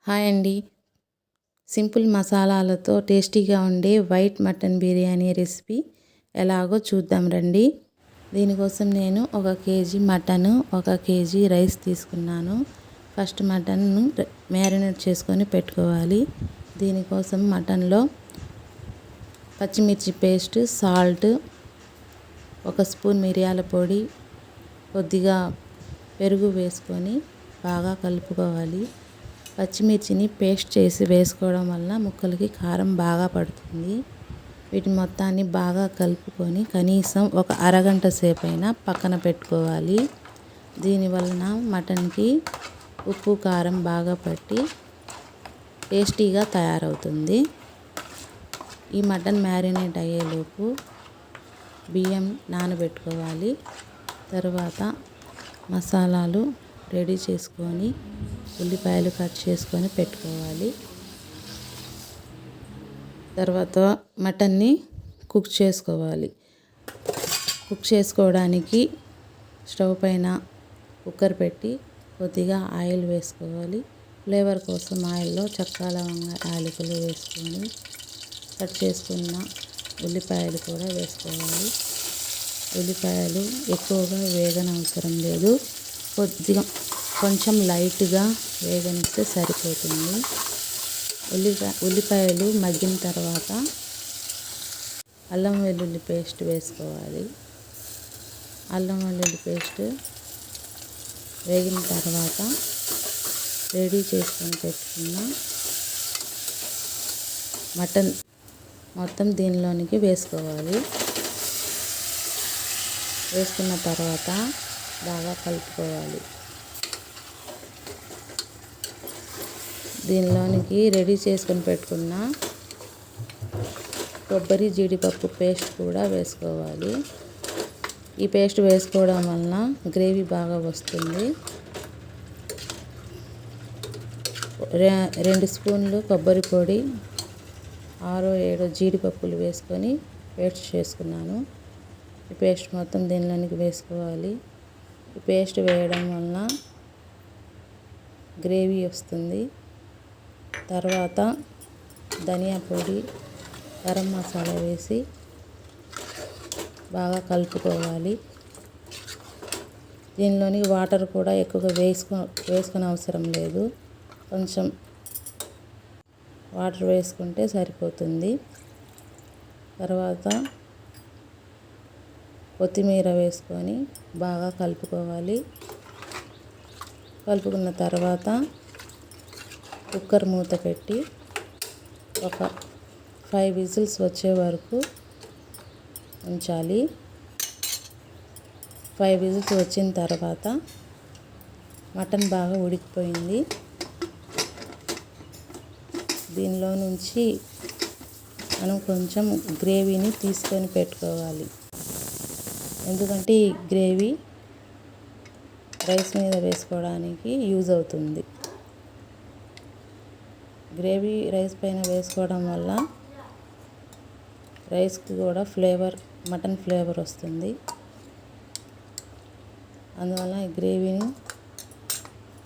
Hi అండి. Simple మసాలాలతో టేస్టీగా ఉండే వైట్ మటన్ బిర్యానీ రెసిపీ ఎలాగో చూద్దాం రండి. దీనికోసం నేను 1 కేజీ మటను, 1 కేజీ రైస్ తీసుకున్నాను. ఫస్ట్ మటన్ను మ్యారినేట్ చేసుకొని పెట్టుకోవాలి. దీనికోసం మటన్లో పచ్చిమిర్చి పేస్ట్, సాల్ట్, 1 స్పూన్ మిరియాల పొడి, కొద్దిగా పెరుగు వేసుకొని బాగా కలుపుకోవాలి. పచ్చిమిర్చిని పేస్ట్ చేసి వేసుకోవడం వల్ల ముక్కలకి కారం బాగా పడుతుంది. వీటి మొత్తాన్ని బాగా కలుపుకొని కనీసం ఒక అరగంట సేపైనా పక్కన పెట్టుకోవాలి. దీనివలన మటన్కి ఉప్పు కారం బాగా పట్టి టేస్టీగా తయారవుతుంది. ఈ మటన్ మ్యారినేట్ అయ్యేలోపు బియ్యం నానబెట్టుకోవాలి. తర్వాత మసాలాలు రెడీ చేసుకొని ఉల్లిపాయలు కట్ చేసుకొని పెట్టుకోవాలి. తర్వాత మటన్ని కుక్ చేసుకోవాలి. కుక్ చేసుకోవడానికి స్టవ్ పైన కుక్కర్ పెట్టి కొద్దిగా ఆయిల్ వేసుకోవాలి. ఫ్లేవర్ కోసం ఆయిల్లో చెక్క, లవంగ, యాలకులు వేసుకొని కట్ చేసుకున్న ఉల్లిపాయలు కూడా వేసుకోవాలి. ఉల్లిపాయలు ఎక్కువగా వేగనవసరం లేదు, కొంచెం లైట్గా వేగనిస్తే సరిపోతుంది. ఉల్లిపాయలు మగ్గిన తర్వాత అల్లం వెల్లుల్లి పేస్ట్ వేసుకోవాలి. అల్లం వెల్లుల్లి పేస్ట్ వేగిన తర్వాత రెడీ చేసుకొని పెట్టుకున్న మటన్ మొత్తం దీనిలోనికి వేసుకోవాలి. వేసుకున్న తర్వాత బాగా కలుపుకోవాలి. దీనిలోనికి రెడీ చేసుకొని పెట్టుకున్న కొబ్బరి, జీడిపప్పు పేస్ట్ కూడా వేసుకోవాలి. ఈ పేస్ట్ వేసుకోవడం వలన గ్రేవీ బాగా వస్తుంది. 2 స్పూన్లు కొబ్బరి పొడి, 6-7 జీడిపప్పులు వేసుకొని పేస్ట్ చేసుకున్నాను. ఈ పేస్ట్ మొత్తం దీనిలోనికి వేసుకోవాలి. ఈ పేస్ట్ వేయడం వలన గ్రేవీ వస్తుంది. తర్వాత ధనియా పొడి, గరం మసాలా వేసి బాగా కలుపుకోవాలి. దీనిలోని వాటర్ కూడా ఎక్కువగా వేసుకునే అవసరం లేదు, కొంచెం వాటర్ వేసుకుంటే సరిపోతుంది. తర్వాత కొత్తిమీర వేసుకొని బాగా కలుపుకోవాలి. కలుపుకున్న తర్వాత కుక్కర్ మూత పెట్టి ఒక 5 విజిల్స్ వచ్చే వరకు ఉంచాలి. 5 విజిల్స్ వచ్చిన తర్వాత మటన్ బాగా ఉడికిపోయింది. దీనిలో నుంచి మనం కొంచెం గ్రేవీని తీసుకొని పెట్టుకోవాలి. ఎందుకంటే ఈ గ్రేవీ రైస్ మీద వేసుకోవడానికి యూజ్ అవుతుంది. గ్రేవీ రైస్ పైన వేసుకోవడం వల్ల రైస్కి కూడా మటన్ ఫ్లేవర్ వస్తుంది. అందువల్ల ఈ గ్రేవీని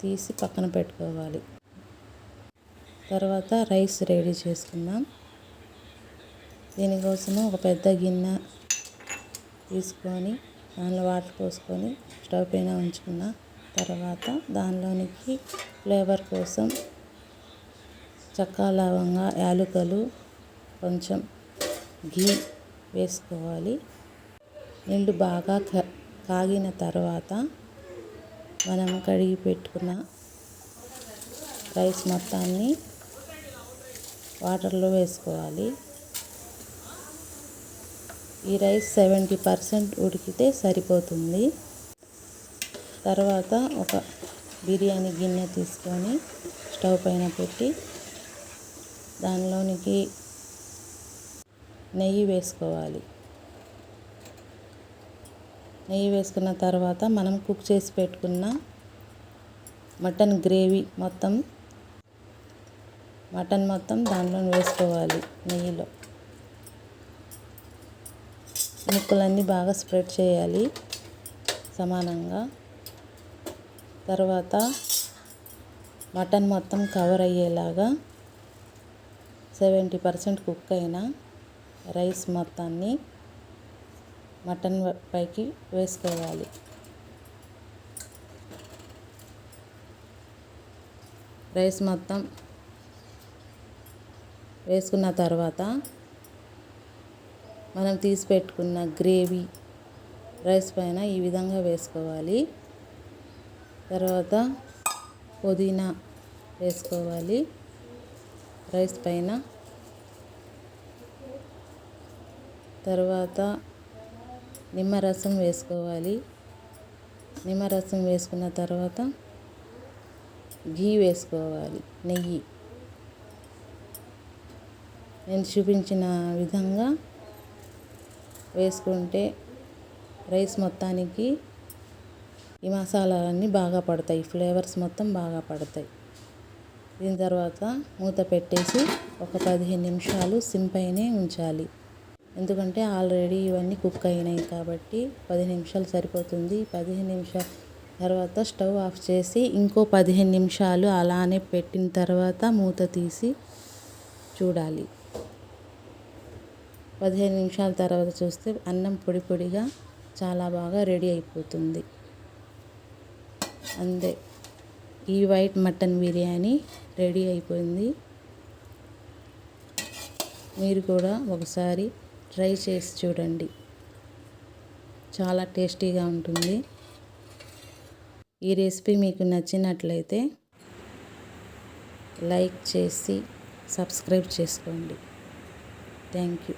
తీసి పక్కన పెట్టుకోవాలి. తర్వాత రైస్ రెడీ చేసుకుందాం. దీనికోసము ఒక పెద్ద గిన్నె తీసుకొని దానిలో వాటర్ పోసుకొని స్టవ్ పైన ఉంచుకున్న తర్వాత దానిలోనికి ఫ్లేవర్ కోసం చెక్క, లవంగ, యాలకులు, కొంచెం ఘీ వేసుకోవాలి. నీళ్ళు బాగా కాగిన తర్వాత మనం కడిగి పెట్టుకున్న రైస్ మొత్తాన్ని వాటర్లో వేసుకోవాలి. ఈ రైస్ 70% ఉడికితే సరిపోతుంది. తర్వాత ఒక బిర్యానీ గిన్నె తీసుకొని స్టవ్ పైన పెట్టి దానిలోనికి నెయ్యి వేసుకోవాలి. నెయ్యి వేసుకున్న తర్వాత మనం కుక్ చేసి పెట్టుకున్న మటన్ గ్రేవీ మటన్ మొత్తం దానిలో వేసుకోవాలి. నెయ్యిలో ముక్కలన్నీ బాగా స్ప్రెడ్ చేయాలి సమానంగా. తర్వాత మటన్ మొత్తం కవర్ అయ్యేలాగా 70% కుక్ అయిన రైస్ మొత్తాన్ని మటన్ పైకి వేసుకోవాలి. రైస్ మొత్తం వేసుకున్న తర్వాత మనం తీసి పెట్టుకున్న గ్రేవీ రైస్ పైన ఈ విధంగా వేసుకోవాలి. తర్వాత పుదీనా వేసుకోవాలి రైస్ పైన. తర్వాత నిమ్మరసం వేసుకోవాలి. నిమ్మరసం వేసుకున్న తర్వాత ఘీ వేసుకోవాలి, నెయ్యి. నేను చూపించిన విధంగా వేసుకుంటే రైస్ మొత్తానికి ఈ మసాలాలన్నీ బాగా పడతాయి, ఫ్లేవర్స్ మొత్తం బాగా పడతాయి. దీని తర్వాత మూత పెట్టేసి ఒక 15 నిమిషాలు సిమ్ పైనే ఉంచాలి. ఎందుకంటే ఆల్రెడీ ఇవన్నీ కుక్ అయినాయి కాబట్టి 10 నిమిషాలు సరిపోతుంది. 15 నిమిషాల తర్వాత స్టవ్ ఆఫ్ చేసి ఇంకో 15 నిమిషాలు అలానే పెట్టిన తర్వాత మూత తీసి చూడాలి. 15 నిమిషాల తర్వాత చూస్తే అన్నం పొడి పొడిగా చాలా బాగా రెడీ అయిపోతుంది. అంతే, ఈ వైట్ మటన్ బిర్యానీ రెడీ అయిపోయింది. మీరు కూడా ఒకసారి ట్రై చేసి చూడండి, చాలా టేస్టీగా ఉంటుంది. ఈ రెసిపీ మీకు నచ్చినట్లయితే లైక్ చేసి సబ్స్క్రైబ్ చేసుకోండి. Thank you.